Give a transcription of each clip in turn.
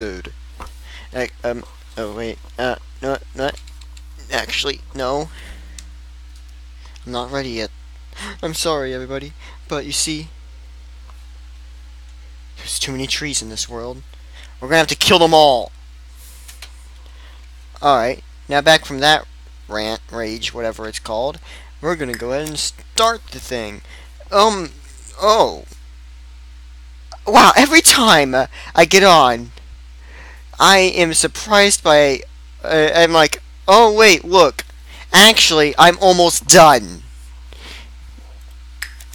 Dude. Oh wait, no, not, actually, no. I'm not ready yet. I'm sorry, everybody, but you see, there's too many trees in this world. We're gonna have to kill them all. Alright, now back from that rant, rage, whatever it's called, we're gonna go ahead and start the thing. Oh. Wow, every time I get on, I am surprised by, I'm like, oh wait, look, actually, I'm almost done.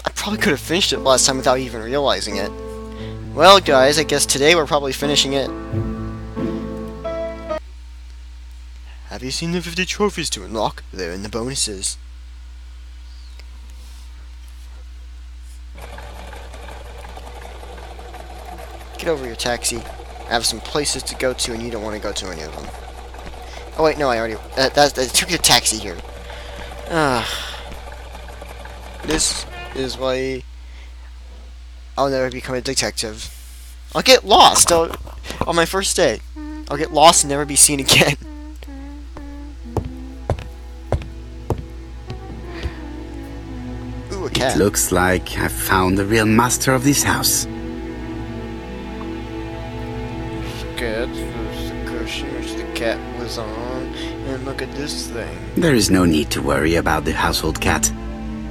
I probably could have finished it last time without even realizing it. Well, guys, I guess today we're probably finishing it. Have you seen the 50 trophies to unlock? They're in the bonuses. Get over your taxi. I have some places to go to, and you don't want to go to any of them. Oh wait, no, I already. That took a taxi here. This is why I'll never become a detective. I'll get lost on my first day. I'll get lost and never be seen again. Ooh, a cat. It looks like I've found the real master of this house. Cat, there's the cushion which the cat was on, and look at this thing. There is no need to worry about the household cat.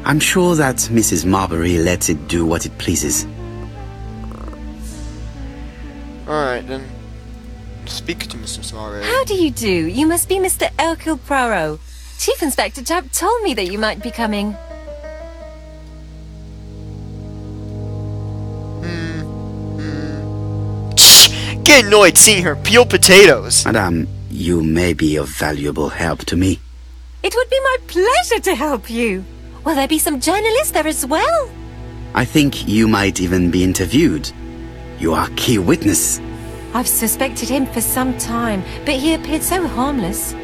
I'm sure that Mrs. Marbury lets it do what it pleases. Alright then. Speak to Mr. Marbury. How do you do? You must be Mr. Hercule Poirot. Chief Inspector Jupp told me that you might be coming. Get annoyed seeing her peel potatoes. Madame, you may be of valuable help to me. It would be my pleasure to help you. Will there be some journalists there as well? I think you might even be interviewed. You are a key witness. I've suspected him for some time, but he appeared so harmless.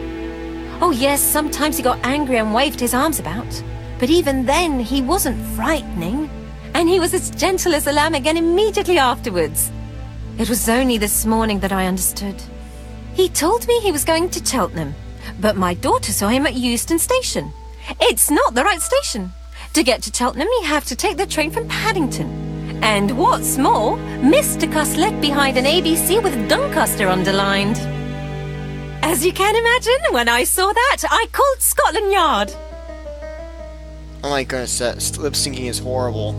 Oh yes, sometimes he got angry and waved his arms about. But even then, he wasn't frightening. And he was as gentle as a lamb again immediately afterwards. It was only this morning that I understood. He told me he was going to Cheltenham, but my daughter saw him at Euston Station. It's not the right station. To get to Cheltenham, you have to take the train from Paddington. And what's more, Mr. Cuss left behind an ABC with Doncaster underlined. As you can imagine, when I saw that, I called Scotland Yard. Oh my goodness, that lip syncing is horrible.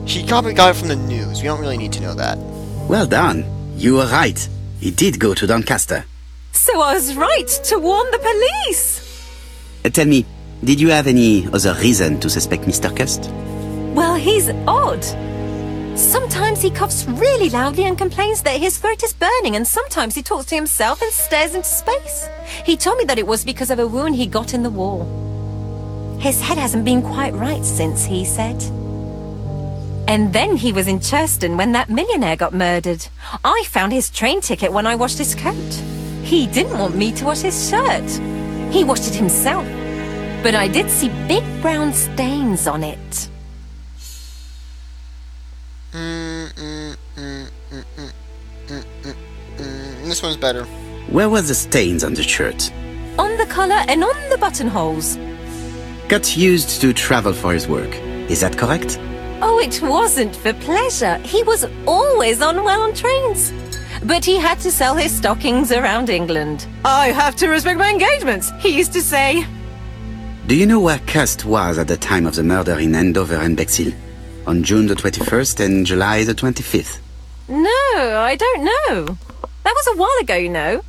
She probably got it from the news. We don't really need to know that. Well done. You were right. He did go to Doncaster. So I was right to warn the police. Tell me, did you have any other reason to suspect Mr. Cust? Well, he's odd. Sometimes he coughs really loudly and complains that his throat is burning, and sometimes he talks to himself and stares into space. He told me that it was because of a wound he got in the war. His head hasn't been quite right since, he said. And then he was in Churston when that millionaire got murdered. I found his train ticket when I washed his coat. He didn't want me to wash his shirt. He washed it himself. But I did see big brown stains on it. This one's better. Where were the stains on the shirt? On the collar and on the buttonholes. Cut used to travel for his work. Is that correct? Oh, it wasn't for pleasure. He was always unwell on trains. But he had to sell his stockings around England. I have to respect my engagements, he used to say. Do you know where Cust was at the time of the murder in Andover and Bexhill? On June the 21st and July the 25th? No, I don't know. That was a while ago, you know.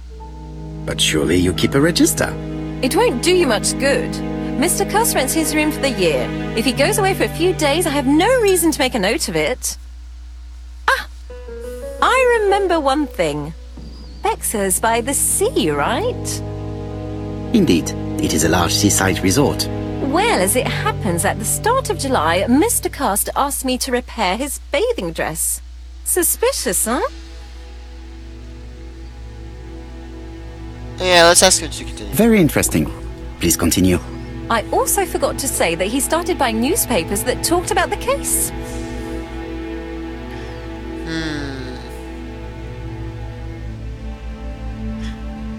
But surely you keep a register. It won't do you much good. Mr. Cuss rents his room for the year. If he goes away for a few days, I have no reason to make a note of it. Ah! I remember one thing. Bexhill's by the sea, right? Indeed, it is a large seaside resort. Well, as it happens, at the start of July, Mr. Cust asked me to repair his bathing dress. Suspicious, huh? Yeah, let's ask her to continue. Very interesting. Please continue. I also forgot to say that he started buying newspapers that talked about the case.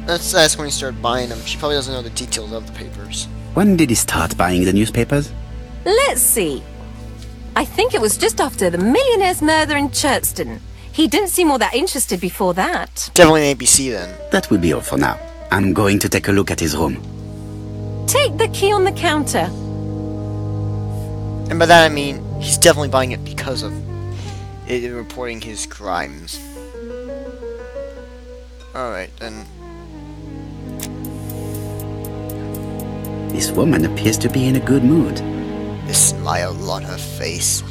That's when he started buying them. She probably doesn't know the details of the papers. When did he start buying the newspapers? Let's see. I think it was just after the millionaire's murder in Churchton. He didn't seem all that interested before that. Definitely an ABC then. That will be all for now. I'm going to take a look at his room. Take the key on the counter. And by that I mean, he's definitely buying it because of it reporting his crimes. Alright, then. This woman appears to be in a good mood. The smile on her face.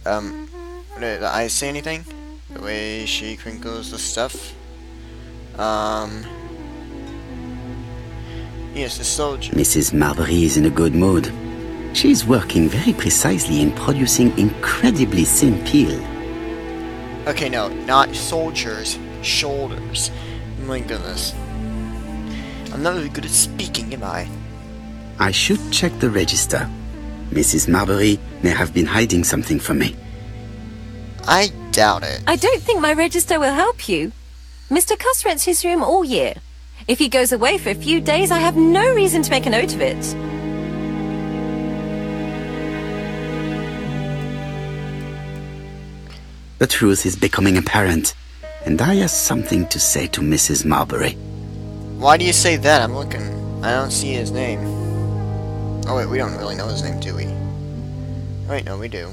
Did the eyes say anything? The way she crinkles the stuff? Yes, the soldier. Mrs. Marbury is in a good mood. She is working very precisely in producing incredibly thin peel. Okay, no, not soldiers, shoulders. My goodness. I'm not really good at speaking, am I? I should check the register. Mrs. Marbury may have been hiding something from me. I doubt it. I don't think my register will help you. Mr. Cuss rents his room all year. If he goes away for a few days, I have no reason to make a note of it. The truth is becoming apparent, and I have something to say to Mrs. Marbury. Why do you say that? I'm looking. I don't see his name. Oh wait, we don't really know his name, do we? Wait, no, we do.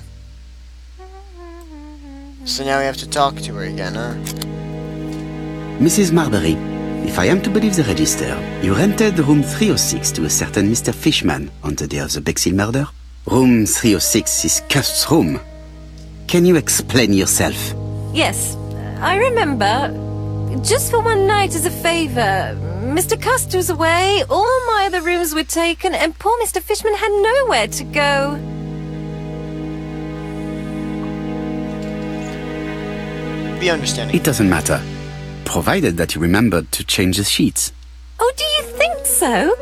So now we have to talk to her again, huh? Mrs. Marbury, if I am to believe the register, you rented room 306 to a certain Mr. Fishman on the day of the Bexhill murder? Room 306 is Cust's room. Can you explain yourself? Yes, I remember. Just for one night as a favour. Mr. Cust was away, all my other rooms were taken, and poor Mr. Fishman had nowhere to go. Be understanding. It doesn't matter, provided that you remembered to change the sheets. Oh, do you think so?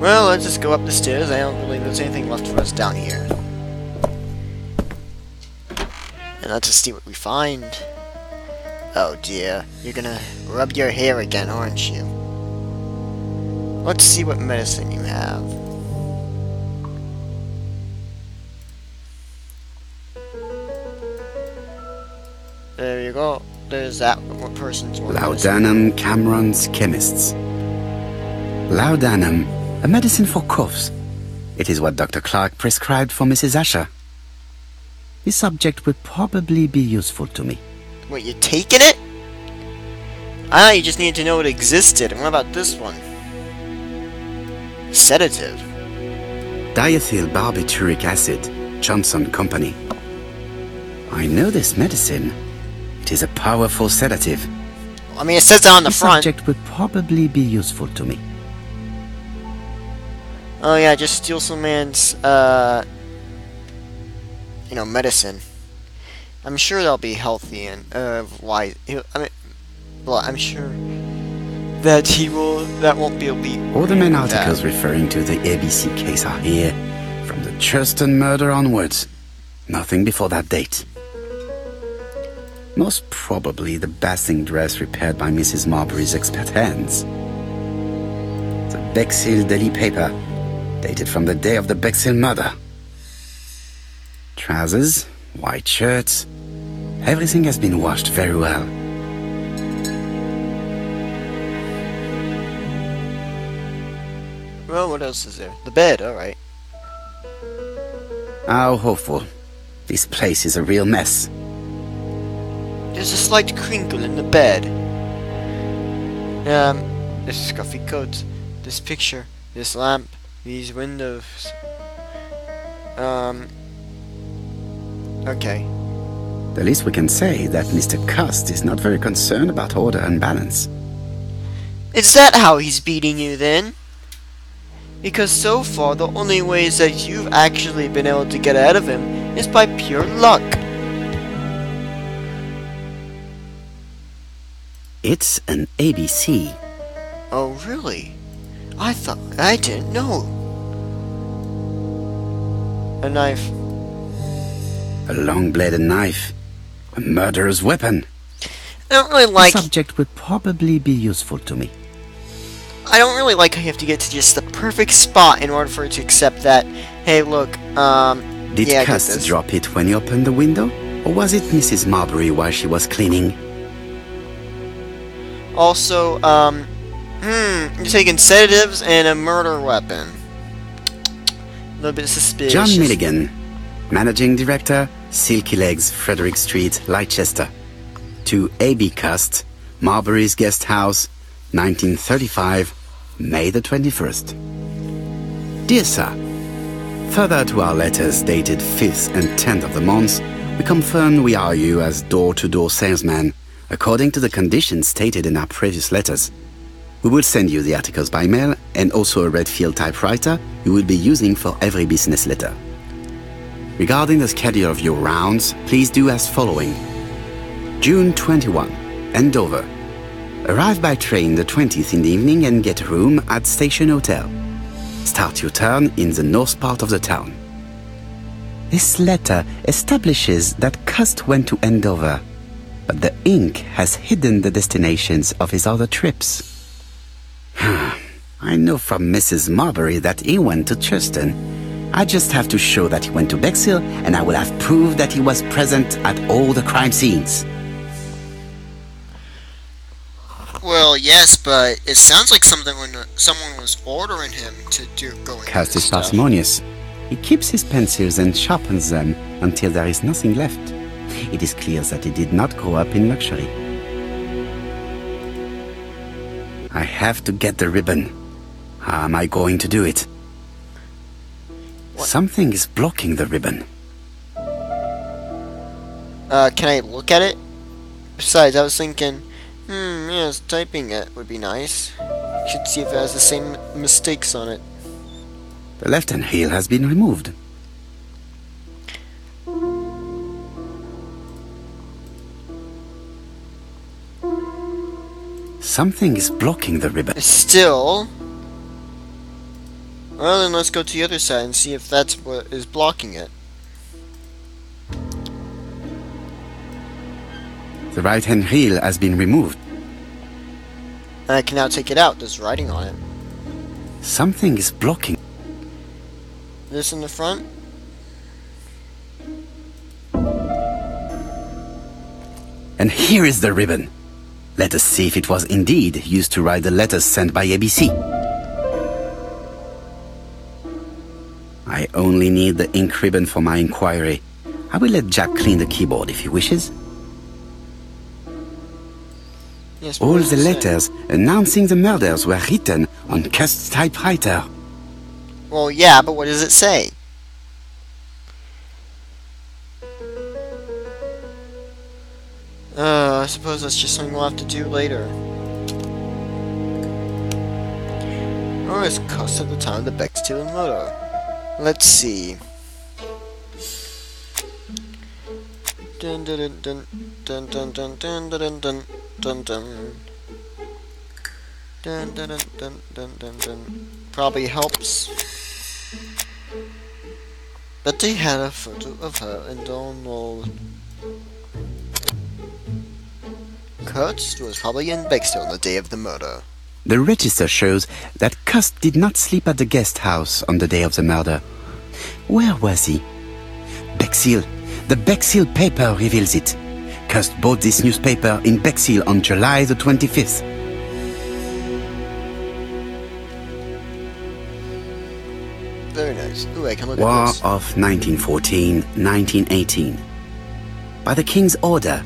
Well, let's just go up the stairs. I don't believe there's anything left for us down here. And let's just see what we find. Oh dear, you're gonna rub your hair again, aren't you? Let's see what medicine you have. There you go. There's that one person's one. Laudanum Cameron's Chemists. Laudanum, a medicine for coughs. It is what Dr. Clark prescribed for Mrs. Asher. This subject will probably be useful to me. Wait, you're taking it? I thought you just needed to know it existed. And what about this one? Sedative. Diethyl barbituric acid, Johnson Company. I know this medicine. It is a powerful sedative. I mean, it says that on the This front. subject will probably be useful to me. Oh yeah, just steal some man's, medicine. I'm sure they'll be healthy and, wise. Well, I'm sure that that won't be elite. All the main articles referring to the ABC case are here, from the Churston murder onwards. Nothing before that date. Most probably the bathing dress repaired by Mrs. Marbury's expert hands. The Bexhill Daily paper, dated from the day of the Bexhill murder. Trousers, white shirts, everything has been washed very well. Well, what else is there? The bed, alright. How hopeful. This place is a real mess. There's a slight crinkle in the bed. This scruffy coat, this picture, this lamp, these windows. Okay. The least we can say is that Mr. Cust is not very concerned about order and balance. Is that how he's beating you then? Because so far the only ways that you've actually been able to get ahead of him is by pure luck. It's an ABC. Oh really? I didn't know. A knife. A long-bladed knife. A murderer's weapon. I don't really The like. subject would probably be useful to me. I don't really like how you have to get to just the perfect spot in order for it to accept that. Hey, look. Did yeah, I get Cust this. drop it when he opened the window? Or was it Mrs. Marbury while she was cleaning? Also, you're taking sedatives and a murder weapon. A little bit suspicious. John Milligan, Managing Director, Silky Legs, Frederick Street, Leicester. To A.B. Cust, Marbury's Guest House, 1935, May the 21st. Dear Sir, further to our letters dated 5th and 10th of the month, we confirm we are you as door-to-door salesman, according to the conditions stated in our previous letters. We will send you the articles by mail and also a Redfield typewriter you will be using for every business letter. Regarding the schedule of your rounds, please do as following. June 21, Andover. Arrive by train the 20th in the evening and get a room at Station Hotel. Start your turn in the north part of the town. This letter establishes that Cust went to Andover, but the ink has hidden the destinations of his other trips. I know from Mrs. Marbury that he went to Churston. I just have to show that he went to Bexhill, and I will have proved that he was present at all the crime scenes. Well, yes, but it sounds like something when someone was ordering him to go into Cust this is stuff. parsimonious. He keeps his pencils and sharpens them until there is nothing left. It is clear that he did not grow up in luxury. I have to get the ribbon. How am I going to do it? What? Something is blocking the ribbon. Can I look at it? Besides, I was thinking, yes, typing it would be nice. Should see if it has the same mistakes on it. The left-hand heel has been removed. Something is blocking the ribbon. Still. Well, then let's go to the other side and see if that's what is blocking it. The right-hand heel has been removed. And I can now take it out. There's writing on it. Something is blocking. This in the front. And here is the ribbon. Let us see if it was indeed used to write the letters sent by ABC. I only need the ink ribbon for my inquiry. I will let Jack clean the keyboard if he wishes. Yes, All what does the it say? letters announcing the murders were written on Cust's typewriter. Well, yeah, but what does it say? I suppose that's just something we'll have to do later. Or is Cust at the time of the Bexhill murder? Let's see. Dun dun dun dun dun dun dun dun dun dun dun dun. Dun dun dun dun dun dun dun. Probably helps. But they had a photo of her and don't know. Cust was probably in Bexhill on the day of the murder. The register shows that Cust did not sleep at the guest house on the day of the murder. Where was he? Bexhill. The Bexhill paper reveals it. Cust bought this newspaper in Bexhill on July the 25th. Very nice. Ooh, I can look War at this. of 1914-1918. By the King's order,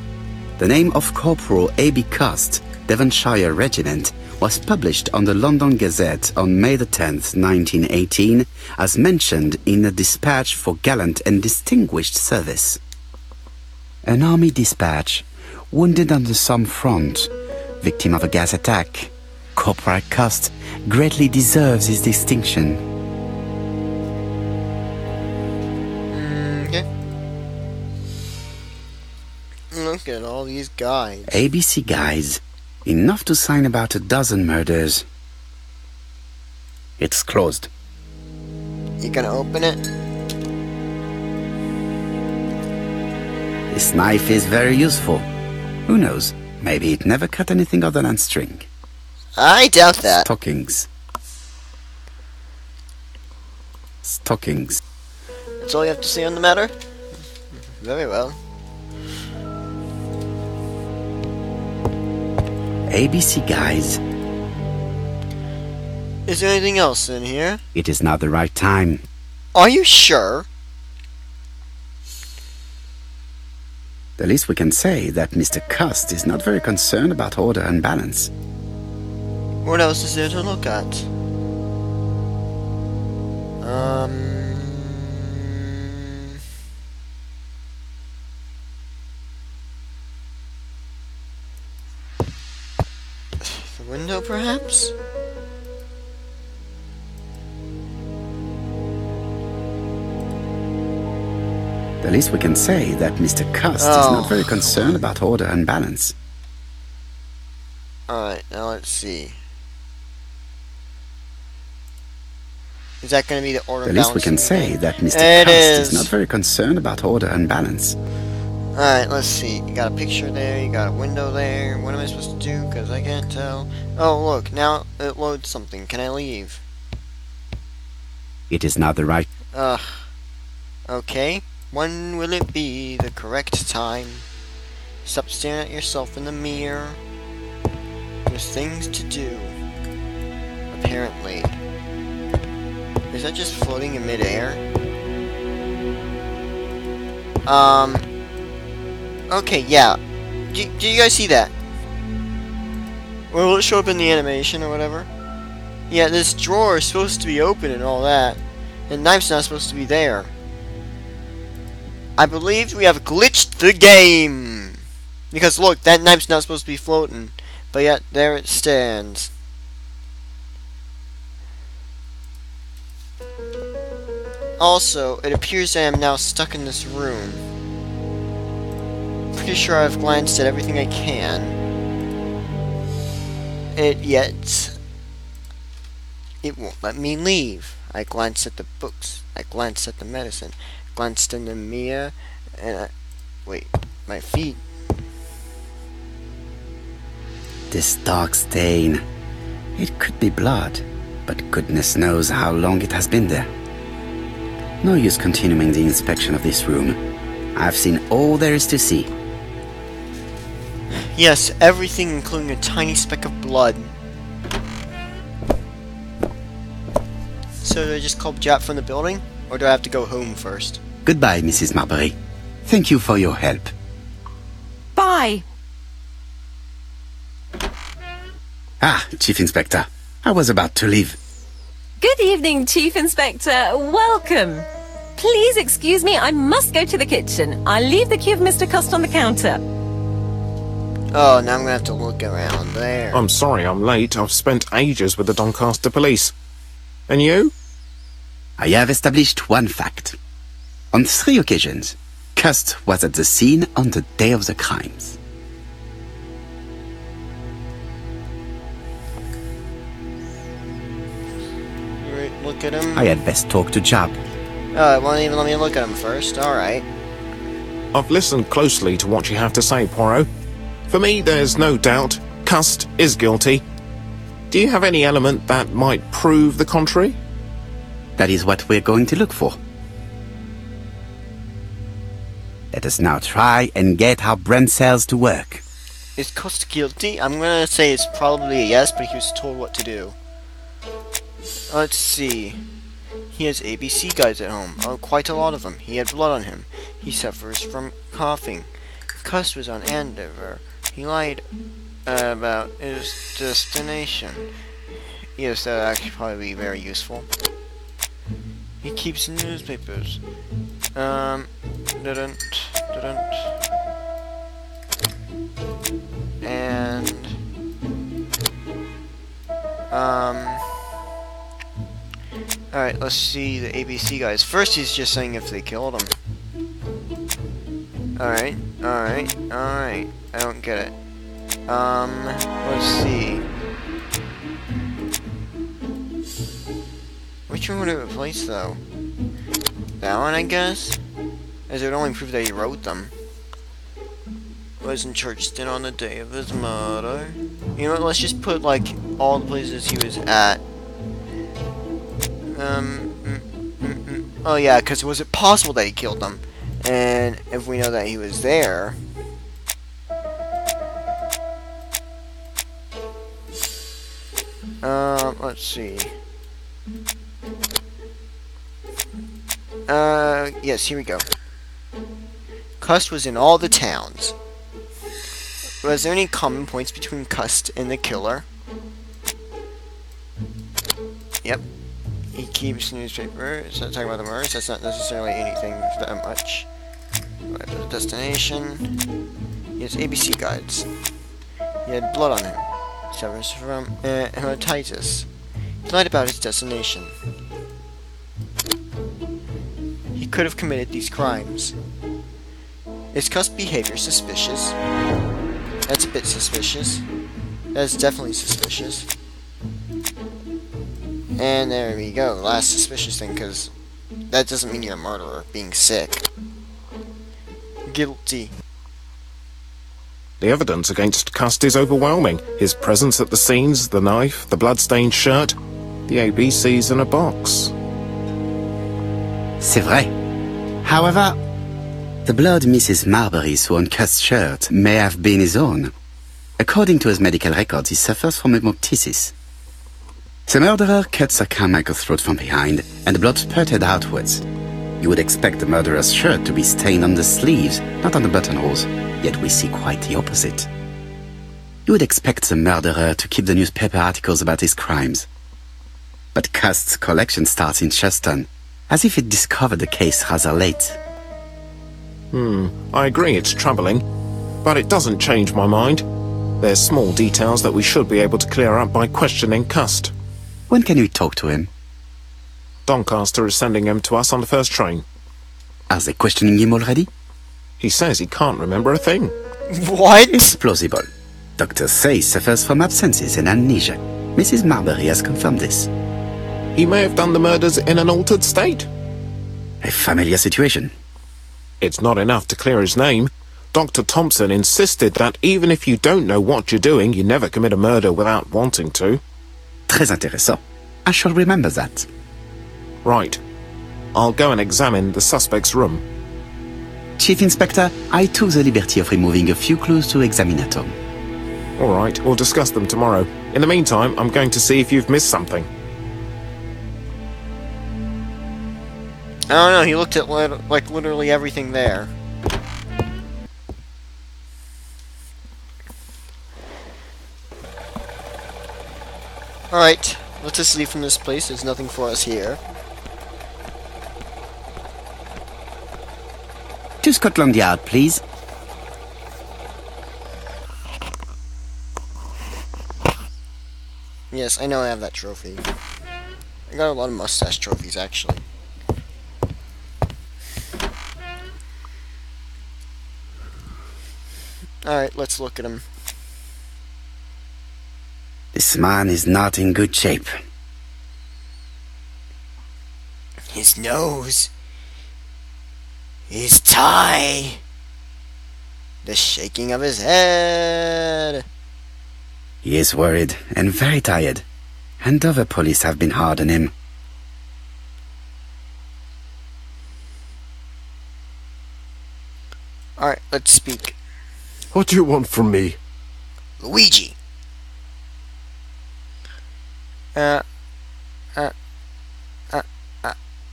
the name of Corporal A.B. Cust, Devonshire Regiment, was published on the London Gazette on May the 10th, 1918, as mentioned in a dispatch for gallant and distinguished service. An army dispatch, wounded on the Somme front, victim of a gas attack. Corporal Cust greatly deserves his distinction. Okay. Look at all these guides. ABC guides. Enough to sign about a dozen murders. It's closed. You gonna open it? This knife is very useful. Who knows? Maybe it never cut anything other than string. I doubt that. Stockings. Stockings. That's all you have to say on the matter? Very well. ABC, guys. Is there anything else in here? It is not the right time. Are you sure? The least we can say that Mr. Cust is not very concerned about order and balance. What else is there to look at? The window, perhaps? The least we can say that Mr. Cust is not very concerned about order and balance. Alright, now let's see. Is that going to be the order and balance? The least we can say that Mr. It Cust is is not very concerned about order and balance. Alright, let's see. You got a picture there, you got a window there. What am I supposed to do? Because I can't tell. Oh, look, now it loads something. Can I leave? It is not the right... Ugh. Okay. When will it be the correct time? Stop staring at yourself in the mirror. There's things to do. Apparently. Is that just floating in midair? Okay, yeah. Do you guys see that? Or will it show up in the animation or whatever? Yeah, this drawer is supposed to be open and all that. And the knife's not supposed to be there. I believe we have glitched the game. Because look, that knife's not supposed to be floating. But yet, there it stands. Also, it appears I am now stuck in this room. Pretty sure I've glanced at everything I can. Yet it won't let me leave. I glanced at the books. I glanced at the medicine. Glanced in the mirror, and wait, my feet. This dark stain. It could be blood, but goodness knows how long it has been there. No use continuing the inspection of this room. I've seen all there is to see. Yes, everything including a tiny speck of blood. So do I just call Jap from the building? Or do I have to go home first? Goodbye, Mrs. Marbury. Thank you for your help. Bye. Ah, Chief Inspector. I was about to leave. Good evening, Chief Inspector. Welcome. Please excuse me, I must go to the kitchen. I'll leave the key of Mr. Cust on the counter. Oh, now I'm gonna have to look around there. I'm sorry I'm late. I've spent ages with the Doncaster police. And you? I have established one fact. On 3 occasions, Cust was at the scene on the day of the crimes. Right, look at him. I had best talk to Job. Oh, it won't even let me look at him first. Alright. I've listened closely to what you have to say, Poirot. For me, there's no doubt Cust is guilty. Do you have any element that might prove the contrary? That is what we're going to look for. Let us now try and get our brain cells to work. Is Cust guilty? I'm gonna say it's probably a yes, but he was told what to do. Let's see. He has ABC guys at home. Oh, quite a lot of them. He had blood on him. He suffers from coughing. Cust was on Andover. He lied about his destination. Yes, that would actually probably be very useful. He keeps newspapers. And alright, let's see the ABC guys. First he's just saying if they killed him. Alright. I don't get it. Let's see. Which one would it replace though? That one, I guess? As it would only prove that he wrote them. Was in Charleston on the day of his murder. You know what, let's just put, like, all the places he was at. Oh yeah, because was it possible that he killed them? And if we know that he was there... let's see. Yes, here we go. Cust was in all the towns. Was there any common points between Cust and the killer? Yep. He keeps newspaper. It's not talking about the murders. That's not necessarily anything that much. The destination. He has ABC guides. He had blood on him. Suffers from hepatitis. He lied about his destination. He could have committed these crimes. Is Cust's behavior suspicious? That's a bit suspicious. That's definitely suspicious. And there we go. Last suspicious thing, because that doesn't mean you're a murderer. Being sick. Guilty. The evidence against Cust is overwhelming. His presence at the scenes, the knife, the blood-stained shirt, the ABCs in a box. C'est vrai. However, the blood Mrs. Marbury saw on Cust's shirt may have been his own. According to his medical records, he suffers from hemoptysis. The murderer cut Sir Carmichael's throat from behind, and the blood spurted outwards. You would expect the murderer's shirt to be stained on the sleeves, not on the buttonholes, yet we see quite the opposite. You would expect the murderer to keep the newspaper articles about his crimes. But Cust's collection starts in Cheston, as if it discovered the case rather late. I agree it's troubling, but it doesn't change my mind. There's small details that we should be able to clear up by questioning Cust. When can we talk to him? Doncaster is sending him to us on the first train. Are they questioning him already? He says he can't remember a thing. What? It's plausible. Doctors say he suffers from absences and amnesia. Mrs. Marbury has confirmed this. He may have done the murders in an altered state. A familiar situation. It's not enough to clear his name. Dr. Thompson insisted that even if you don't know what you're doing, you never commit a murder without wanting to. Très intéressant. I shall remember that. Right. I'll go and examine the suspect's room. Chief Inspector, I took the liberty of removing a few clues to examinatum. All right, we'll discuss them tomorrow. In the meantime, I'm going to see if you've missed something. I don't know, he looked at like literally everything there. Alright, let's just leave from this place. There's nothing for us here. To Scotland Yard, please. Yes, I know I have that trophy. I got a lot of mustache trophies, actually. Alright, let's look at him. This man is not in good shape. His nose. His tie. The shaking of his head. He is worried and very tired, and other police have been hard on him. Alright, let's speak. What do you want from me? Luigi.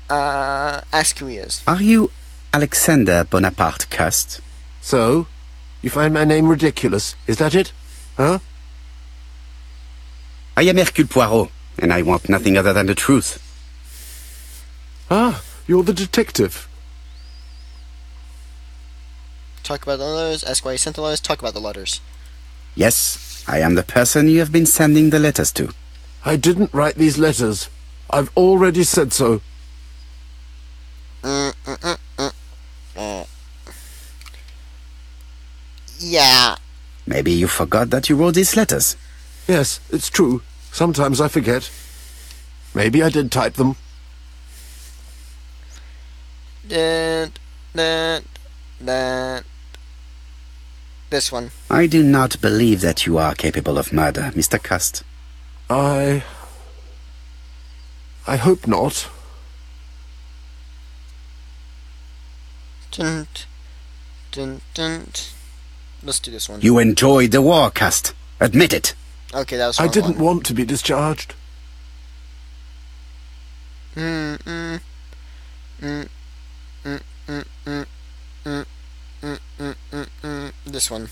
Ask who he is. Are you Alexander Bonaparte Cust? So? You find my name ridiculous, is that it? Huh? I am Hercule Poirot, and I want nothing other than the truth. Ah, you're the detective. Talk about the letters, ask why he sent the letters, talk about the letters. Yes, I am the person you have been sending the letters to. I didn't write these letters. I've already said so. Yeah. Maybe you forgot that you wrote these letters. Yes, it's true. Sometimes I forget. Maybe I did type them. This one. I do not believe that you are capable of murder, Mr. Cust. I hope not. Dun, dun, dun. Let's do this one. You enjoyed the war, Cust. Admit it. Okay, that was the I wrong didn't one. want to be discharged. This one.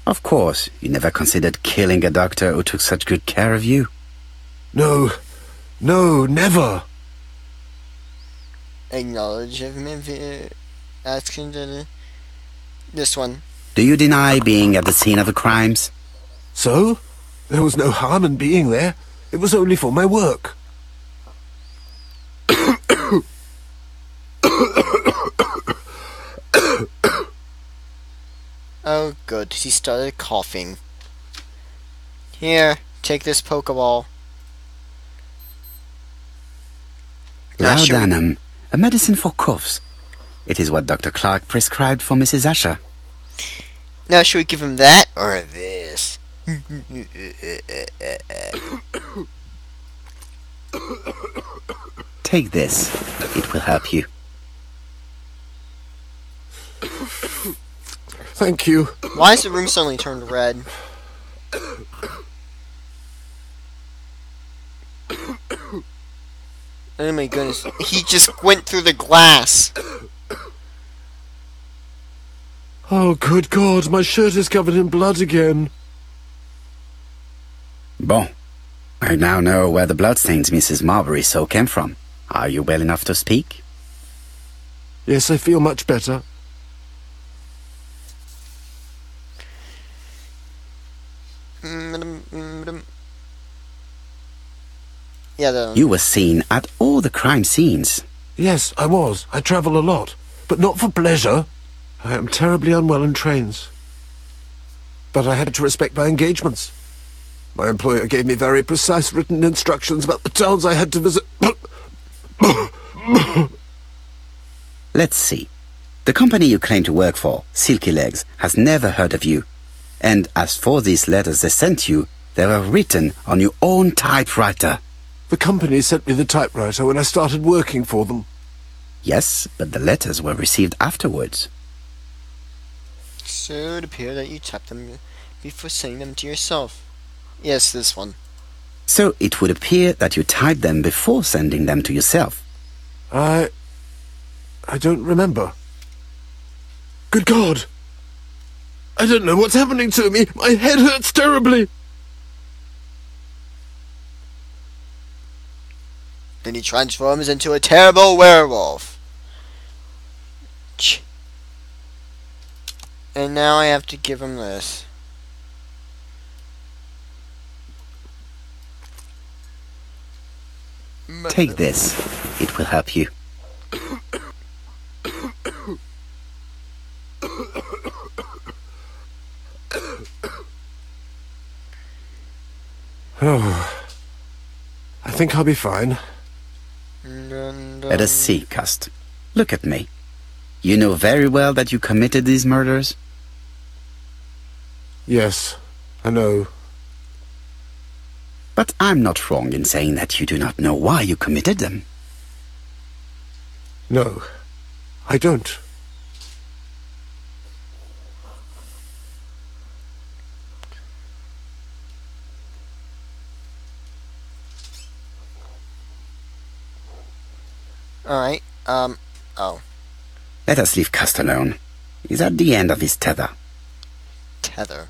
Of course, you never considered killing a doctor who took such good care of you. No, never. Acknowledge of me asking this one. Do you deny being at the scene of the crimes? So? There was no harm in being there. It was only for my work. Oh, good. He started coughing. Here, take this Pokeball. Now, should we- Laudanum, a medicine for coughs. It is what Dr. Clark prescribed for Mrs. Asher. Now, should we give him that or this? Take this. It will help you. Thank you. Why is the room suddenly turned red? Oh my goodness. He just went through the glass. Oh, good God, my shirt is covered in blood again. Bon. I now know where the bloodstains Mrs. Marbury saw came from. Are you well enough to speak? Yes, I feel much better. Yeah, You were seen at all the crime scenes. Yes, I was. I travel a lot, but not for pleasure. I am terribly unwell in trains. But I had to respect my engagements. My employer gave me very precise written instructions about the towns I had to visit. Let's see. The company you claim to work for, Silky Legs, has never heard of you. And as for these letters they sent you, they were written on your own typewriter. The company sent me the typewriter when I started working for them. Yes, but the letters were received afterwards. so it appeared that you typed them before sending them to yourself. Yes, this one. So it would appear that you typed them before sending them to yourself. I don't remember. Good God! I don't know what's happening to me. My head hurts terribly. Then he transforms into a terrible werewolf. And now I have to give him this. Take this. It will help you. Oh, I think I'll be fine. Let us see, Cust. Look at me. You know very well that you committed these murders? Yes, I know. But I'm not wrong in saying that you do not know why you committed them. No, I don't. Alright, oh. Let us leave Cust alone. He's at the end of his tether. Tether.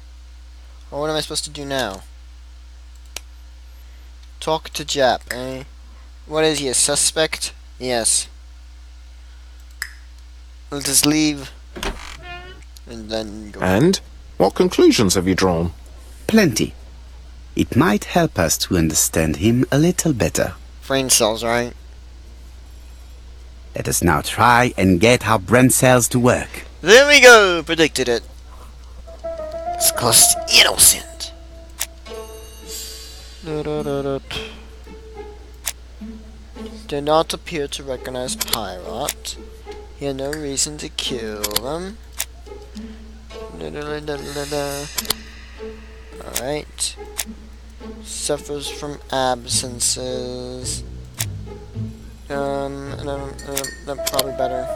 Well, what am I supposed to do now? Talk to Jap, eh? What is he, a suspect? Yes. Let us leave. And then go. And what conclusions have you drawn? Plenty. It might help us to understand him a little better. Brain cells, right? Let us now try and get our brain cells to work. There we go! Predicted it. It's called innocent. Did not appear to recognize Pirate. He had no reason to kill them. Alright. Suffers from absences. Probably better.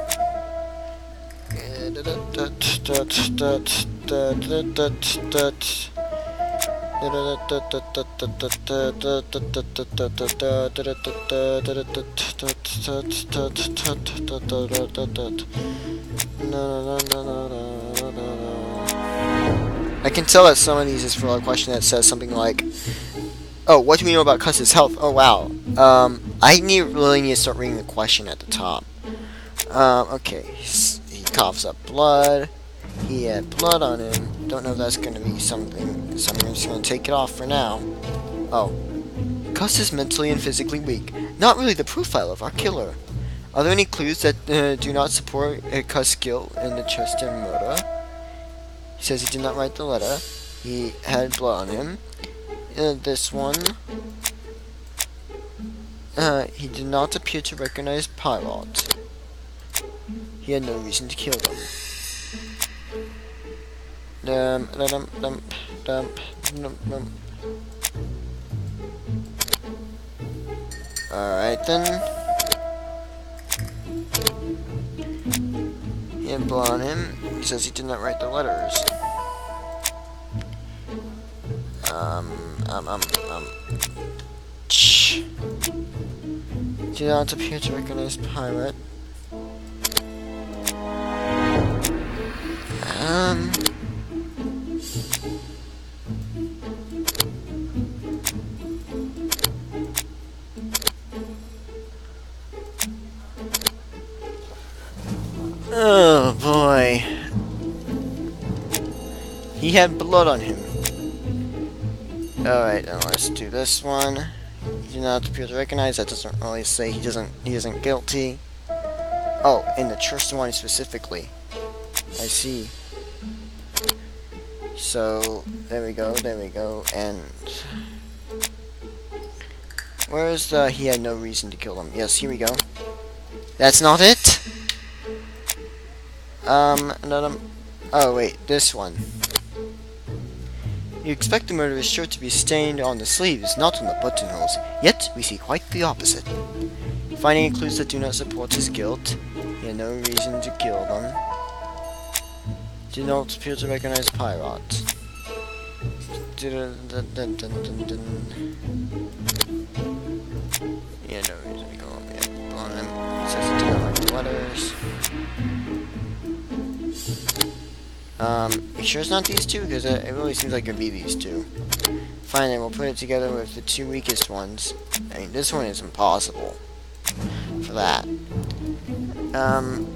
I can tell that some of these is for a question that says something like, "Oh, what do we know about Cuss's health?" Oh wow. Really need to start reading the question at the top. Okay. He coughs up blood. He had blood on him. Don't know if that's going to be something, so I'm just going to take it off for now. Oh. Cuss is mentally and physically weak. Not really the profile of our killer. Are there any clues that do not support Cuss' guilt in the Chester murder? He says he did not write the letter. He had blood on him. This one. He did not appear to recognize Pilot. He had no reason to kill them. Alright then. He had blood on him. He says he did not write the letters. Do not appear to recognize pirate. Oh boy. He had blood on him. Alright, now let's do this one. He did not appear to recognize. That doesn't really say he isn't guilty. Oh, in the Tristan one specifically. I see. So there we go, and where is the he had no reason to kill him? Yes, here we go. That's not it? Oh wait, this one. You expect the murderer's shirt to be stained on the sleeves, not on the buttonholes. Yet, we see quite the opposite. Finding clues that do not support his guilt, he had no reason to kill them. Did not appear to recognize Pirate. He had no reason to kill him. Yeah, on him. He says he did not write the letters. You sure it's not these two? Because it really seems like it would be these two. Fine, then we'll put it together with the two weakest ones. I mean, this one is impossible for that.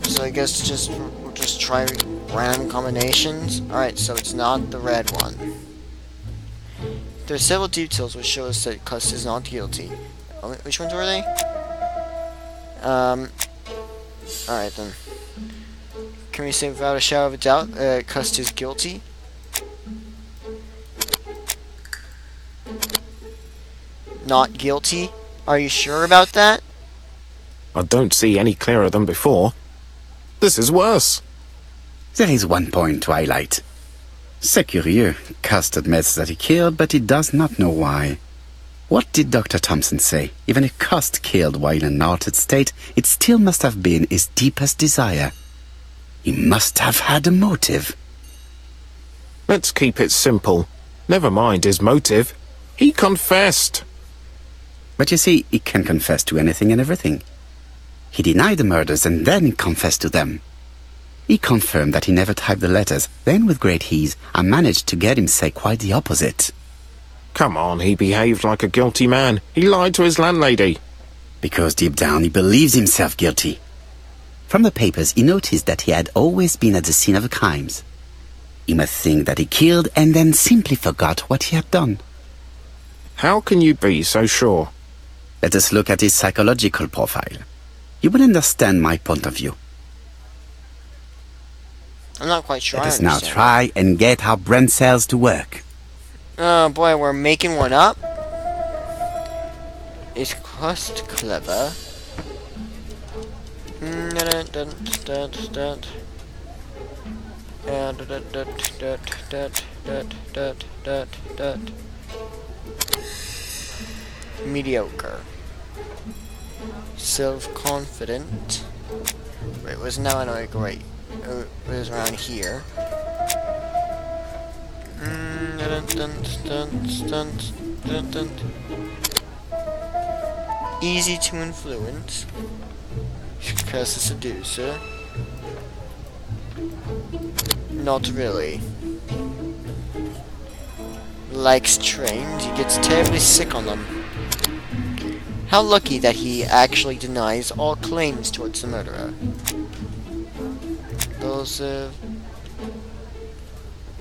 So I guess we'll just try random combinations. Alright, so it's not the red one. There are several details which show us that Cuss is not guilty. Oh, which ones were they? Alright then. Can we say without a shadow of a doubt, Cuss is guilty? Not guilty? Are you sure about that? I don't see any clearer than before. This is worse. There is one point to highlight. C'est curieux. Cuss admits that he killed, but he does not know why. What did Dr. Thompson say? Even if Cuss killed while in an altered state, it still must have been his deepest desire. He must have had a motive. Let's keep it simple. Never mind his motive. He confessed. But you see, he can confess to anything and everything. He denied the murders and then he confessed to them. He confirmed that he never typed the letters. Then, with great ease, I managed to get him say quite the opposite. Come on, he behaved like a guilty man. He lied to his landlady. Because deep down he believes himself guilty. From the papers, he noticed that he had always been at the scene of the crimes. He must think that he killed and then simply forgot what he had done. How can you be so sure? Let us look at his psychological profile. You will understand my point of view. I'm not quite sure. Let us now try and get our brain cells to work. Oh boy, we're making one up. Is Cuss clever? Mediocre. Self-confident. Wait, it was now annoying. Wait, it was around here. Easy to influence. Press the seducer. Not really. Likes trains. He gets terribly sick on them. How lucky that he actually denies all claims towards the murderer. Those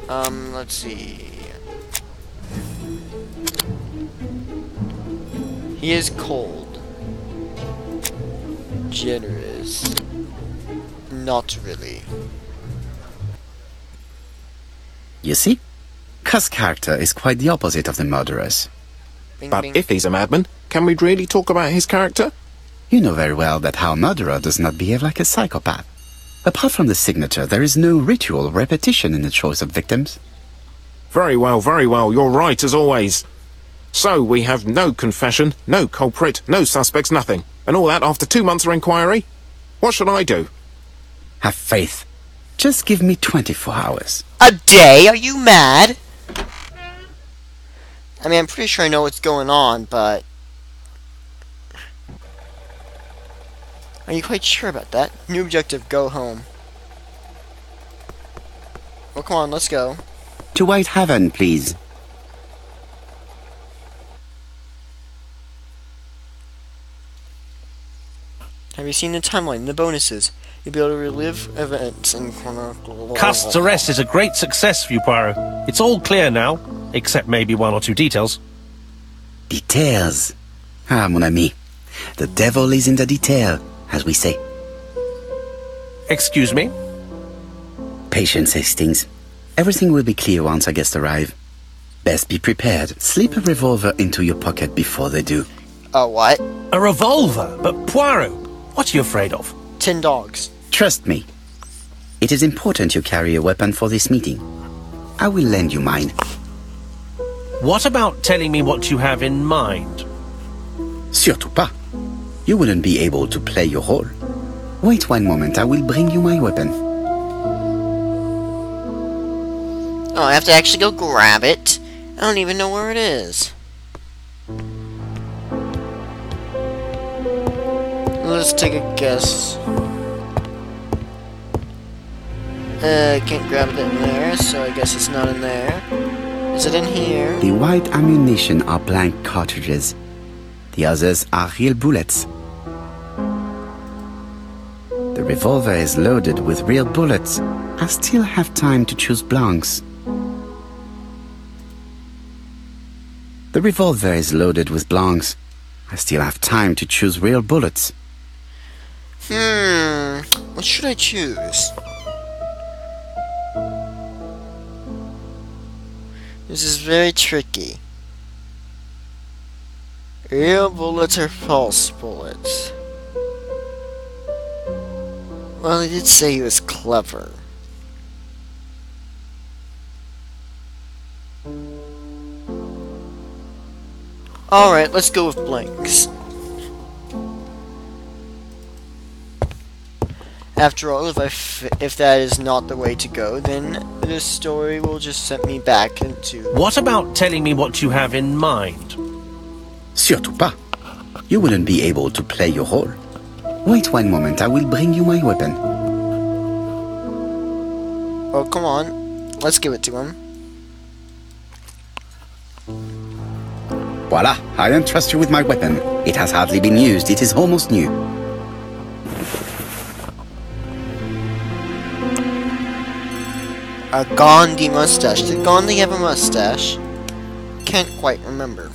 let's see. He is cold. Generous. Not really. You see? Cuss' character is quite the opposite of the murderer's. Bing, But bing. if he's a madman, can we really talk about his character? You know very well that our murderer does not behave like a psychopath. Apart from the signature, there is no ritual repetition in the choice of victims. Very well, you're right as always. So we have no confession, no culprit, no suspects, nothing. And all that after 2 months of inquiry? What should I do? Have faith. Just give me 24 hours. A day? Are you mad? I mean, I'm pretty sure I know what's going on, but... Are you quite sure about that? New objective, go home. Well, come on, let's go. To White Haven, please. Have you seen the timeline, the bonuses? You'll be able to relive events in Cust's arrest is a great success for you, Poirot. It's all clear now, except maybe 1 or 2 details. Details. Ah, mon ami. The devil is in the detail, as we say. Excuse me? Patience, Hastings. Everything will be clear once our guests arrive. Best be prepared. Slip a revolver into your pocket before they do. what? A revolver? But Poirot, what are you afraid of? 10 dogs. Trust me. It is important you carry a weapon for this meeting. I will lend you mine. What about telling me what you have in mind? Surtout pas. You wouldn't be able to play your role. Wait 1 moment, I will bring you my weapon. Oh, I have to actually go grab it? I don't even know where it is. Let's take a guess. Can't grab it in there, so I guess it's not in there. Is it in here? The white ammunition are blank cartridges. The others are real bullets. The revolver is loaded with real bullets. I still have time to choose blanks. The revolver is loaded with blanks. I still have time to choose real bullets. What should I choose? This is very tricky. Real bullets or false bullets? Well, he did say he was clever. Alright, let's go with blanks. After all, if that is not the way to go, then this story will just send me back into... What about telling me what you have in mind? Surtout pas. You wouldn't be able to play your role. Wait 1 moment, I will bring you my weapon. Oh, come on. Let's give it to him. Voila, I entrust you with my weapon. It has hardly been used, it is almost new. A Gandhi mustache. Did Gandhi have a mustache? Can't quite remember.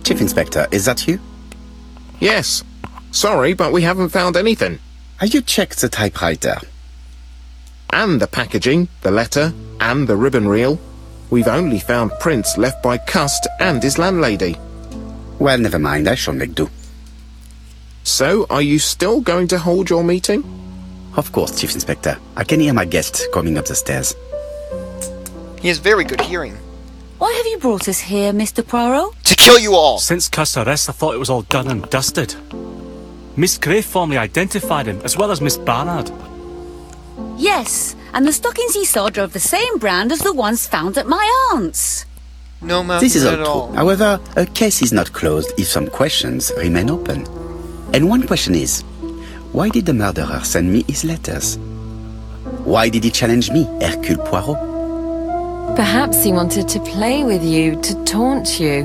Chief Inspector, is that you? Yes. Sorry, but we haven't found anything. Have you checked the typewriter? And the packaging, the letter, and the ribbon reel. We've only found prints left by Cust and his landlady. Well, never mind, I shall make do. So, are you still going to hold your meeting? Of course, Chief Inspector. I can hear my guest coming up the stairs. He has very good hearing. Why have you brought us here, Mr. Poirot? To kill you all! Since Cust's arrest, I thought it was all done and dusted. Miss Gray formally identified him, as well as Miss Barnard. Yes, and the stockings he saw drove the same brand as the ones found at my aunt's. No matter This is at all all. true. However, a case is not closed if some questions remain open. And one question is, why did the murderer send me his letters? Why did he challenge me, Hercule Poirot? Perhaps he wanted to play with you, to taunt you.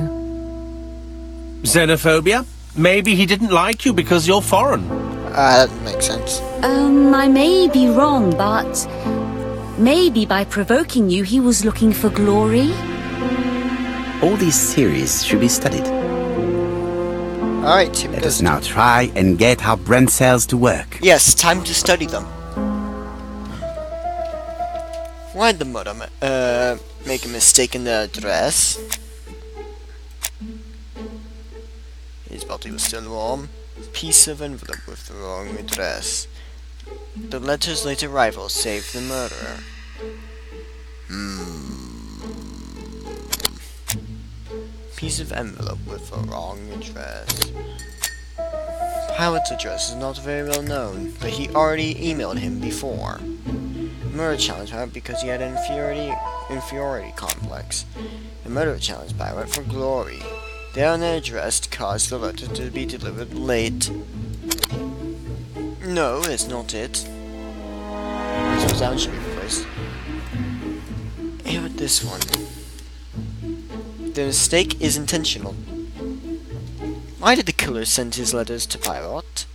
Xenophobia? Maybe he didn't like you because you're foreign. That makes sense. I may be wrong, but maybe by provoking you he was looking for glory? All these theories should be studied. Alright, Let us now try and get our brain cells to work. Yes, time to study them. Why did the murder make a mistake in the address? His body was still warm. Piece of envelope with the wrong address. The letter's late arrival saved the murderer. Piece of envelope with the wrong address. Pilot's address is not very well known, but he already emailed him before. Murder challenged Pilot because he had an inferiority complex. The murder challenged Pilot for glory. The unaddress caused the letter to be delivered late. No, it's not it. This was down should be replaced. And this one. The mistake is intentional. Why did the killer send his letters to Pilot?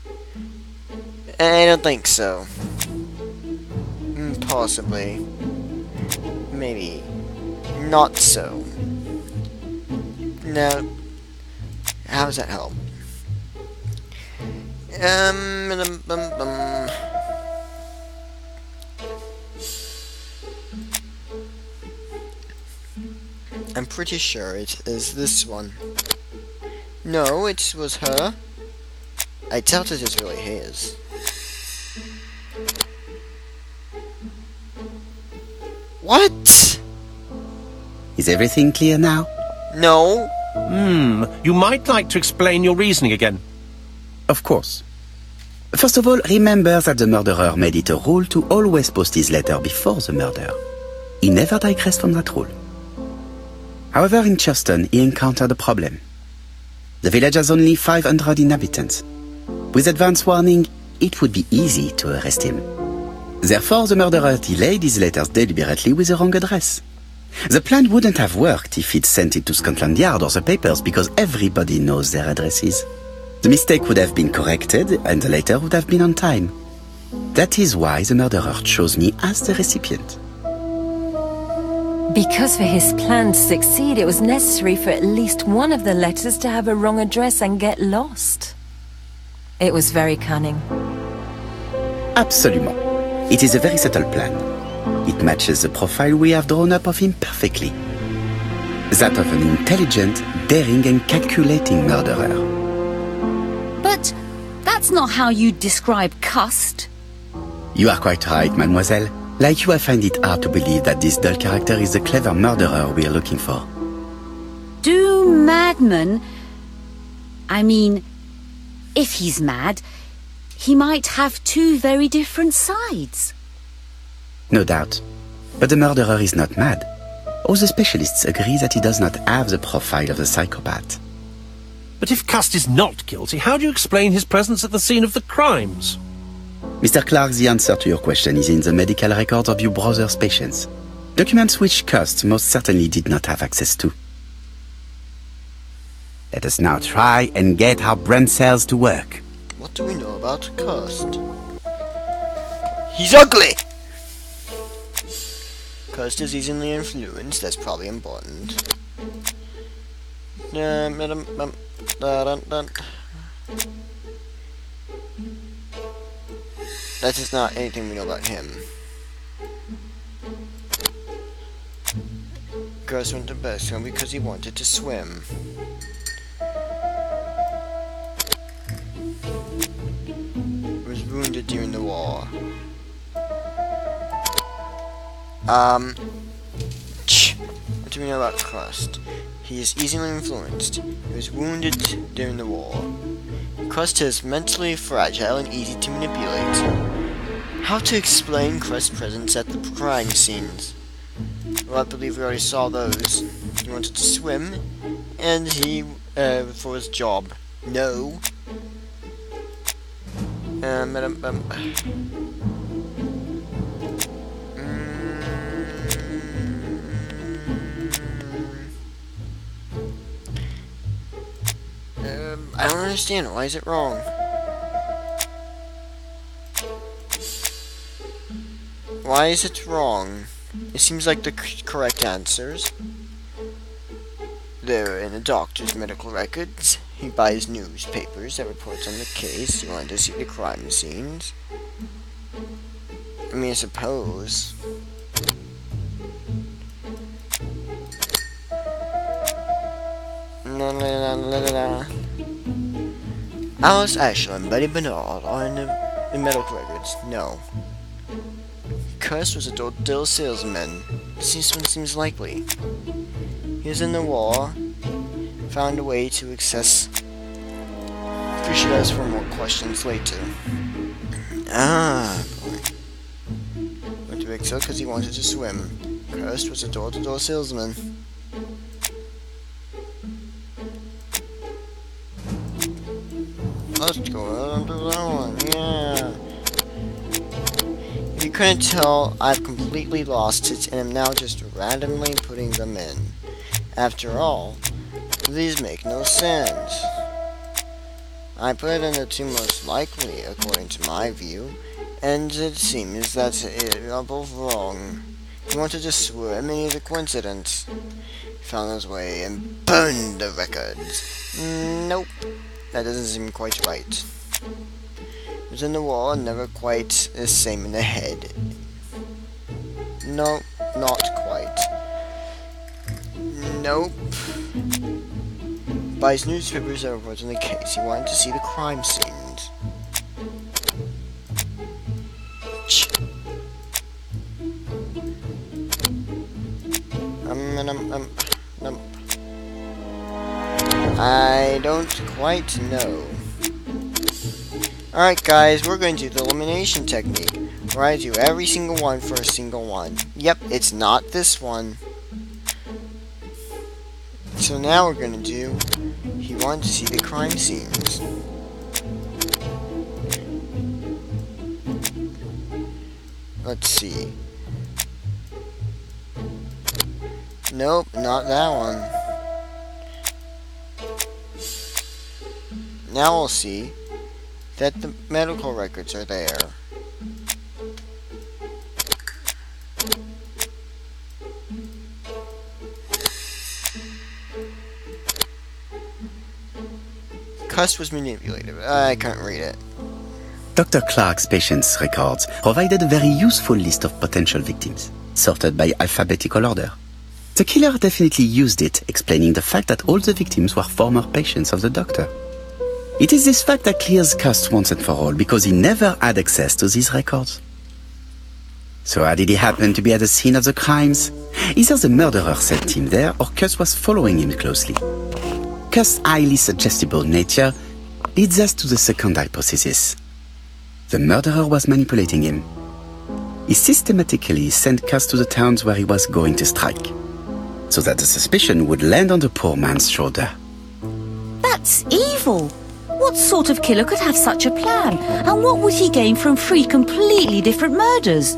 I don't think so. Possibly. Maybe. Not so. Now, how does that help? I'm pretty sure it is this one. No, it was her. I doubt it is really his. What? Is everything clear now? No. You might like to explain your reasoning again. Of course. First of all, remember that the murderer made it a rule to always post his letter before the murder. He never digressed from that rule. However, in Churston, he encountered a problem. The village has only 500 inhabitants. With advance warning, it would be easy to arrest him. Therefore, the murderer delayed his letters deliberately with the wrong address. The plan wouldn't have worked if he'd sent it to Scotland Yard or the papers because everybody knows their addresses. The mistake would have been corrected and the letter would have been on time. That is why the murderer chose me as the recipient. Because for his plan to succeed, it was necessary for at least one of the letters to have a wrong address and get lost. It was very cunning. Absolument. It is a very subtle plan. It matches the profile we have drawn up of him perfectly. That of an intelligent, daring and calculating murderer. But that's not how you describe Cust. You are quite right, mademoiselle. Like you, I find it hard to believe that this dull character is the clever murderer we are looking for. Do madmen... I mean, if he's mad, he might have two very different sides. No doubt. But the murderer is not mad. All the specialists agree that he does not have the profile of the psychopath. But if Cust is not guilty, how do you explain his presence at the scene of the crimes? Mr. Clark, the answer to your question is in the medical records of your brother's patients. Documents which Cust most certainly did not have access to. Let us now try and get our brain cells to work. What do we know about Cust? He's ugly! Cust is easily influenced, that's probably important. That is not anything we know about him. Gus went to Bastion because he wanted to swim. wounded during the war. What do we know about Crust? He is easily influenced. He was wounded during the war. Crust is mentally fragile and easy to manipulate. How to explain Crust's presence at the crime scenes? Well, I believe we already saw those. He wanted to swim, and he, for his job. No. I don't understand. Why is it wrong? Why is it wrong? It seems like the correct answers. They're in the doctor's medical records. He buys newspapers that reports on the case. He wanted to see the crime scenes. I mean, I suppose. Alice Ashland and Betty Bernard are in the medical records. No. Curse was a dill salesman. This one seems likely. He was in the war. Found a way to access. Pretty sure that's for more questions later. Ah, boy. Went to Excel because he wanted to swim. Cursed was a door-to-door salesman. Let's go on to that one, yeah. If you couldn't tell, I've completely lost it and am now just randomly putting them in. After all, these make no sense. I put in the two most likely, according to my view, and it seems that they are both wrong. He wanted to swim and it's a coincidence. He found his way and burned the records. Nope. That doesn't seem quite right. He was in the war and never quite the same in the head. No, not quite. Nope. Buys newspapers that reports on the case. He wanted to see the crime scenes. I don't quite know. Alright guys, we're going to do the elimination technique, where I do every single one for a single one. Yep, it's not this one. So now we're going to do, he wanted to see the crime scenes. Let's see. Nope, not that one. Now we'll see that the medical records are there. Cust was manipulated. I can't read it. Dr. Clark's patient's records provided a very useful list of potential victims, sorted by alphabetical order. The killer definitely used it, explaining the fact that all the victims were former patients of the doctor. It is this fact that clears Cust once and for all, because he never had access to these records. So how did he happen to be at the scene of the crimes? Either the murderer sent him there, or Cust was following him closely. Cust's highly suggestible nature leads us to the second hypothesis. The murderer was manipulating him. He systematically sent Cust to the towns where he was going to strike, so that the suspicion would land on the poor man's shoulder. That's evil! What sort of killer could have such a plan? And what would he gain from 3 completely different murders?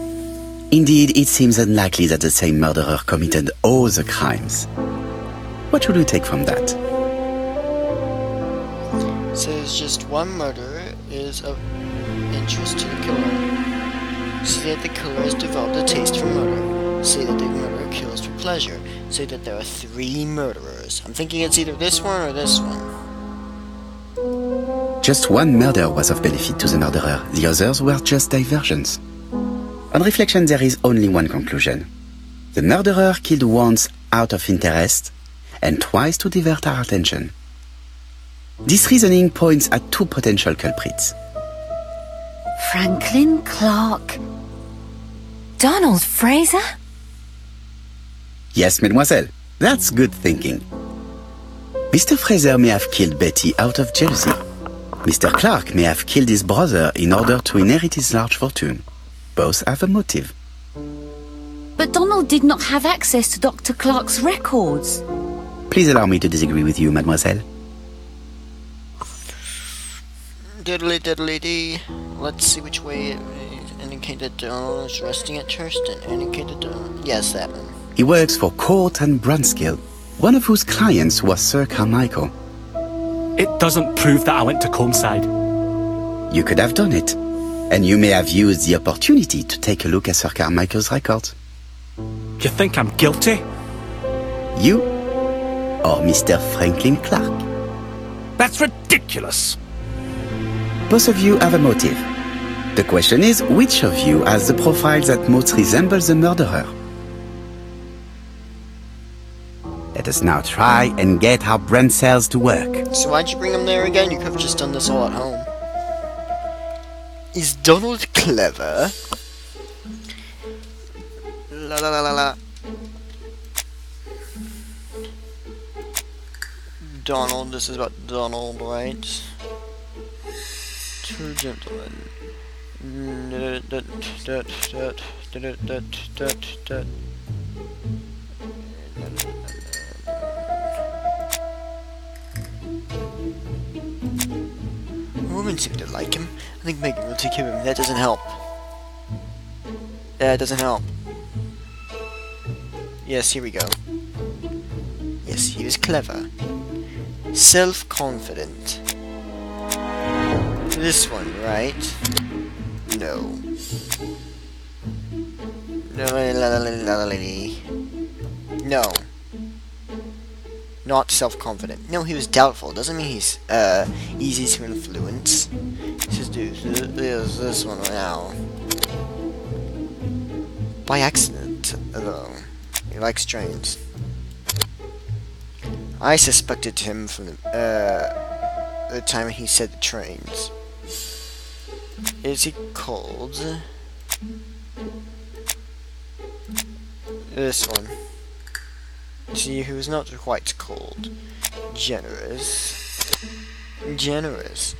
Indeed, it seems unlikely that the same murderer committed all the crimes. What should we take from that? Says just one murderer is of interest to the killer. Say that the killer has developed a taste for murder. Say that the murderer kills for pleasure. Say that there are 3 murderers. I'm thinking it's either this one or this one. Just one murder was of benefit to the murderer. The others were just diversions. On reflection, there is only one conclusion. The murderer killed once out of interest, and twice to divert our attention. This reasoning points at 2 potential culprits. Franklin Clark. Donald Fraser? Yes, mademoiselle. That's good thinking. Mr. Fraser may have killed Betty out of jealousy. Mr. Clark may have killed his brother in order to inherit his large fortune. Both have a motive. But Donald did not have access to Dr. Clark's records. Please allow me to disagree with you, mademoiselle. Diddly diddly dee. Let's see which way it indicated Donald is resting at Churston. Indicated yes, that one. He works for Court and Brunskill, one of whose clients was Sir Carmichael. It doesn't prove that I went to Comeside. You could have done it, and you may have used the opportunity to take a look at Sir Carmichael's records. You think I'm guilty? You or Mr. Franklin Clark? That's ridiculous. Both of you have a motive. The question is, which of you has the profile that most resembles the murderer? Let us now try and get our brain cells to work. So why'd you bring him there again? You could have just done this all at home. Is Donald clever? La la la la la. Donald, this is about Donald, right? Two gentlemen. Women seem to like him. I think Megan will take care of him. That doesn't help. That doesn't help. Yes, here we go. Yes, he was clever. Self-confident. This one, right? No. No. Not self-confident. No, he was doubtful. Doesn't mean he's easy to influence. Just do this one now. By accident, though. He likes trains. I suspected him from the time he said the trains. Is he called? This one. See, who's not quite cold. Generous. Generous.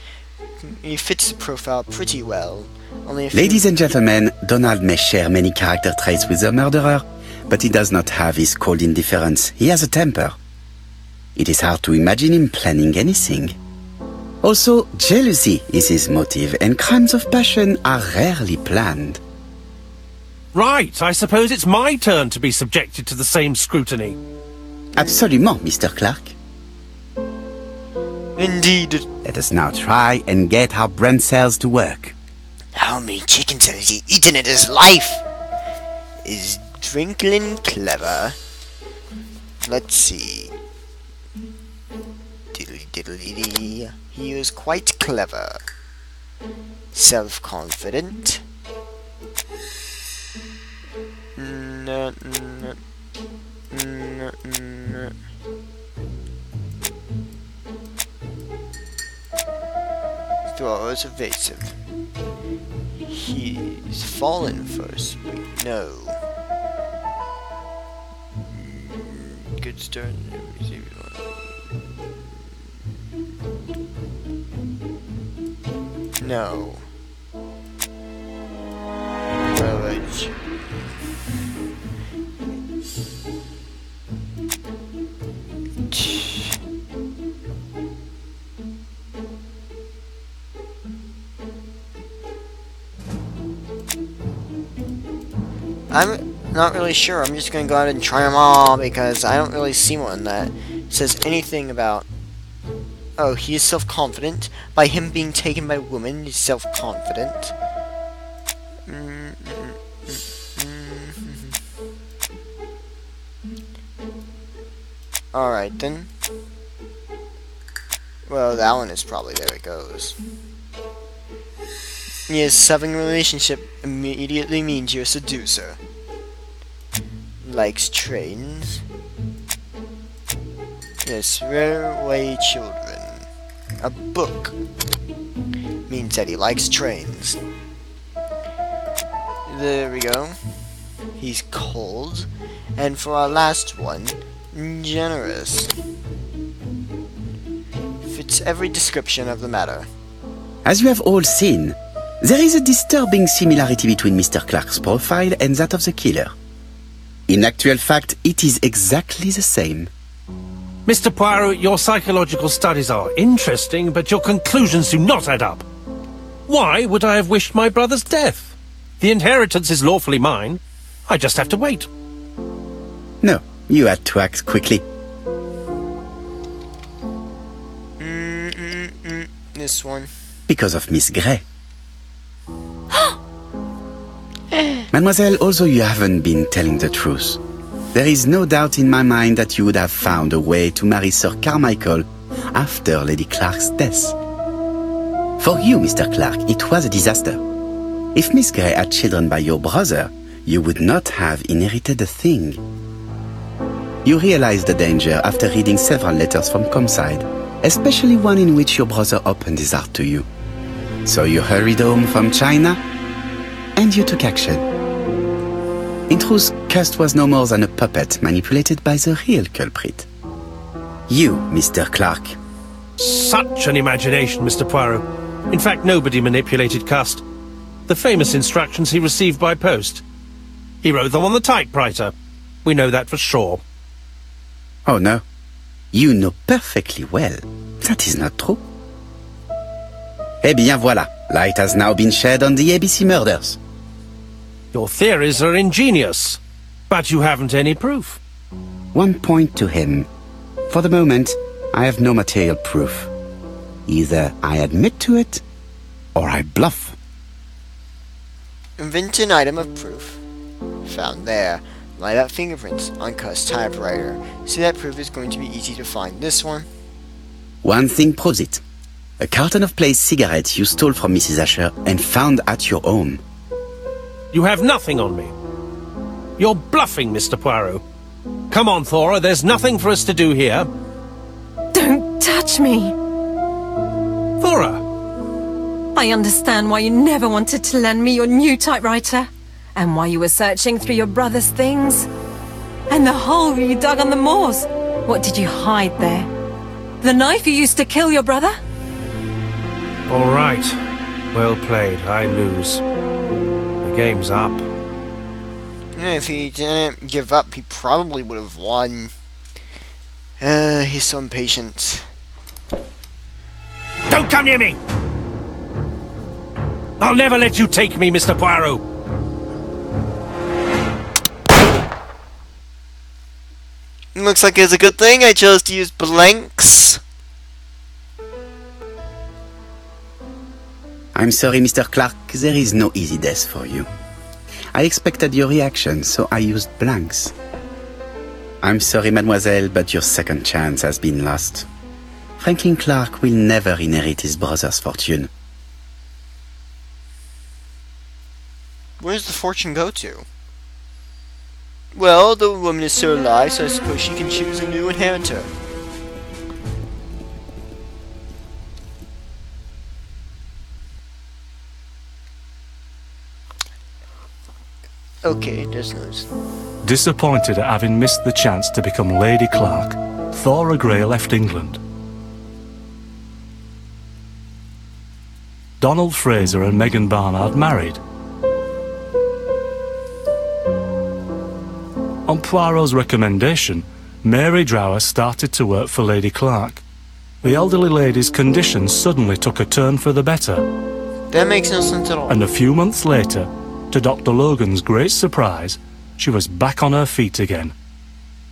He fits the profile pretty well. Only a few... Ladies and gentlemen, Donald may share many character traits with the murderer, but he does not have his cold indifference. He has a temper. It is hard to imagine him planning anything. Also, jealousy is his motive, and crimes of passion are rarely planned. Right, I suppose it's my turn to be subjected to the same scrutiny. Absolument, Mr. Clark. Indeed. Let us now try and get our brain cells to work. How many chickens has he eaten in his life? Is Franklin clever? Let's see. Diddly diddly dee. He is quite clever. Self-confident. No. Throws evasive. He's fallen first. No. Good start. No. Courage. I'm not really sure. I'm just going to go out and try them all because I don't really see one that says anything about... Oh, he is self-confident. By him being taken by a woman, he's self-confident. Alright then. Well, that one is probably... There it goes. Yes, having a relationship immediately means you're a seducer. Likes trains. Yes, railway children. A book means that he likes trains. There we go. He's cold. And for our last one, generous. Fits every description of the matter. As you have all seen, there is a disturbing similarity between Mr. Clark's profile and that of the killer. In actual fact, it is exactly the same. Mr. Poirot, your psychological studies are interesting, but your conclusions do not add up. Why would I have wished my brother's death? The inheritance is lawfully mine. I just have to wait. No, you had to act quickly. This one. Because of Miss Grey. Mademoiselle, although you haven't been telling the truth, there is no doubt in my mind that you would have found a way to marry Sir Carmichael after Lady Clark's death. For you, Mr. Clark, it was a disaster. If Miss Grey had children by your brother, you would not have inherited a thing. You realized the danger after reading several letters from Comside, especially one in which your brother opened his heart to you. So you hurried home from China, and you took action. In truth, Cust was no more than a puppet manipulated by the real culprit. You, Mr. Clark. Such an imagination, Mr. Poirot. In fact, nobody manipulated Cust. The famous instructions he received by post. He wrote them on the typewriter. We know that for sure. Oh no. You know perfectly well. That is not true. Eh bien voilà. Light has now been shed on the ABC murders. Your theories are ingenious, but you haven't any proof. One point to him. For the moment, I have no material proof. Either I admit to it, or I bluff. Invent an item of proof. Found there. Light up fingerprints on Cust's typewriter. See, that proof is going to be easy to find. This one. One thing proves it. A carton of placed cigarettes you stole from Mrs. Asher and found at your home. You have nothing on me. You're bluffing, Mr. Poirot. Come on, Thora, there's nothing for us to do here. Don't touch me. Thora! I understand why you never wanted to lend me your new typewriter, and why you were searching through your brother's things. And the hole you dug on the moors. What did you hide there? The knife you used to kill your brother? All right. Well played. I lose. The game's up. If he didn't give up, he probably would have won. He's so impatient. Don't come near me! I'll never let you take me, Mr. Poirot! Looks like it's a good thing I chose to use blanks. I'm sorry, Mr. Clark, there is no easy death for you. I expected your reaction, so I used blanks. I'm sorry, mademoiselle, but your second chance has been lost. Franklin Clark will never inherit his brother's fortune. Where does the fortune go to? Well, the woman is still alive, so I suppose she can choose a new inheritor. Okay, there's news. Disappointed at having missed the chance to become Lady Clark, Thora Grey left England. Donald Fraser and Megan Barnard married. On Poirot's recommendation, Mary Drower started to work for Lady Clark. The elderly lady's condition suddenly took a turn for the better. That makes no sense at all. And a few months later, to Dr. Logan's great surprise, she was back on her feet again.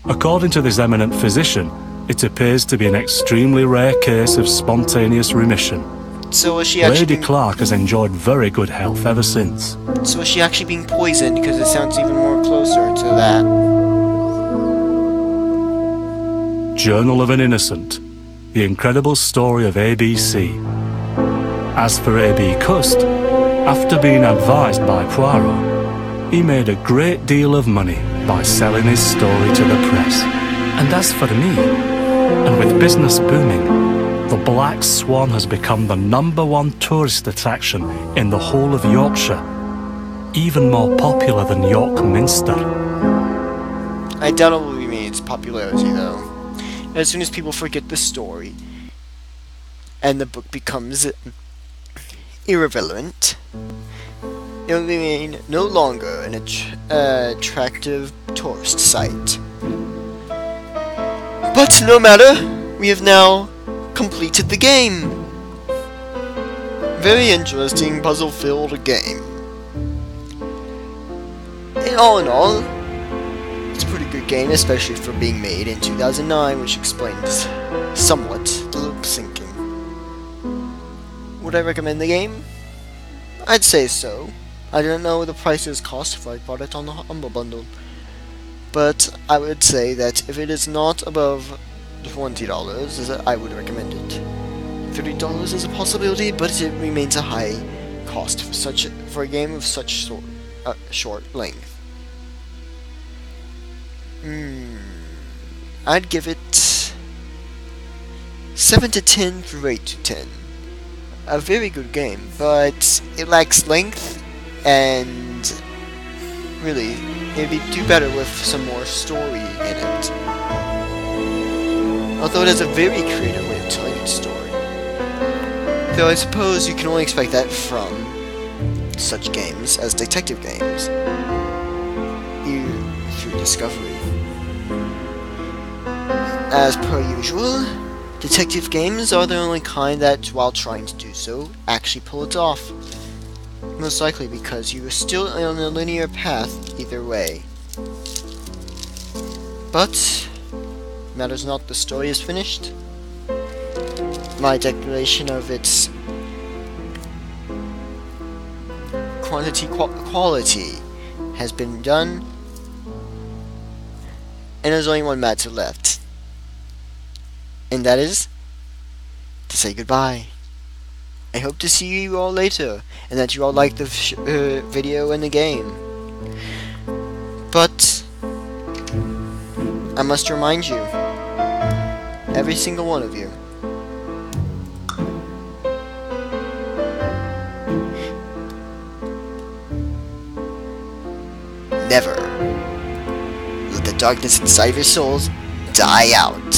According to this eminent physician, it appears to be an extremely rare case of spontaneous remission. So was she actually Lady Clark has enjoyed very good health ever since. So was she actually being poisoned? Because it sounds even more closer to that. Journal of an Innocent. The incredible story of ABC. As for A.B. Cust, after being advised by Poirot, he made a great deal of money by selling his story to the press. And as for me, and with business booming, the Black Swan has become the #1 tourist attraction in the whole of Yorkshire. even more popular than York Minster. I doubt it will remain its popularity, though. As soon as people forget the story, and the book becomes irrelevant, it will remain no longer an attractive tourist site. But no matter, we have now completed the game. Very interesting, puzzle-filled game. And all in all, it's a pretty good game, especially for being made in 2009, which explains somewhat the lip syncing. Would I recommend the game? I'd say so. I didn't know the prices cost if I bought it on the Humble Bundle. But I would say that if it is not above $20, I would recommend it. $30 is a possibility, but it remains a high cost for a game of such short length. I'd give it 7 to 10 through 8 to 10. A very good game, but it lacks length, and really, it'd do better with some more story in it. Although it has a very creative way of telling its story. Though I suppose you can only expect that from such games as detective games. Through Discovery. As per usual, detective games are the only kind that, while trying to do so, actually pull it off. Most likely because you are still on a linear path either way. But matters not, the story is finished. My declaration of its quality has been done, and there's only one matter left, and that is to say goodbye. I hope to see you all later, and that you all like the video and the game. But I must remind you, every single one of you, never let the darkness inside your souls die out.